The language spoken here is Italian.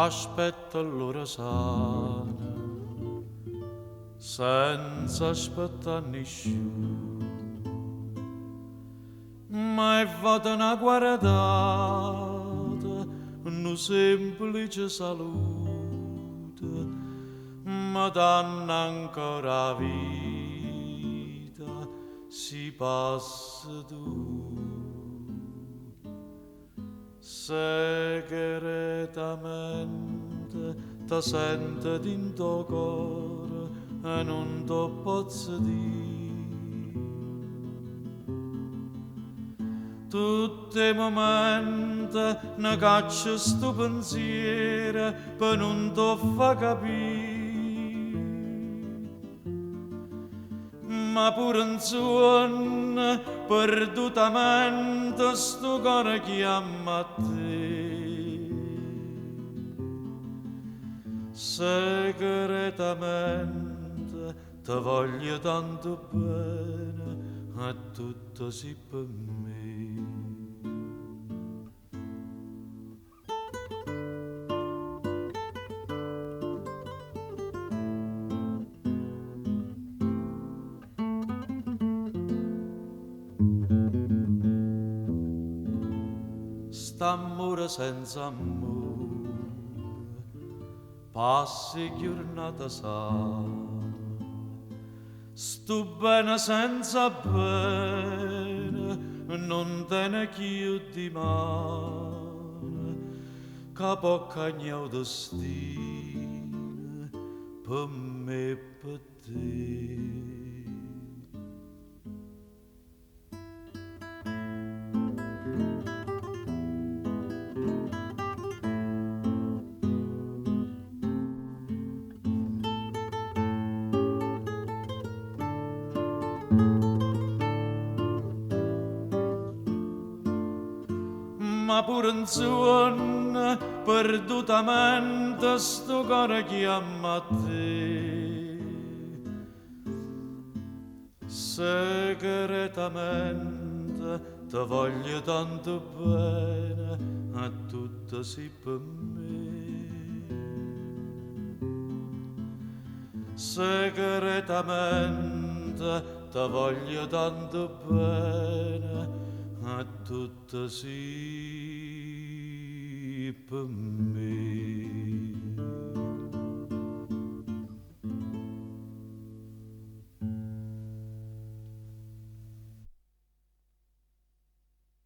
aspetta l'ora sana, senza aspettare nessuno. Ma è fatta una guardata, un semplice saluto, ma danno ancora vita, si passa tu. Segretamente ti senti in tuo cuore e non ti posso dire. Tutti i momenti ne caccia sto pensiero per non ti fa capire. Ma pure in sogno perdutamente sto cuore chiama a te. Segretamente ti voglio tanto bene e tutto si per me. St'amore senza amore, passi giornata sa, sto bene senza bene, non te ne chiù di male, capo cagnò destino, per me e per te. Ma pure in sogno perdutamente sto cuore chiama a te. Segretamente ti voglio tanto bene e tutto si per me. Segretamente ti voglio tanto bene e tutto si per me.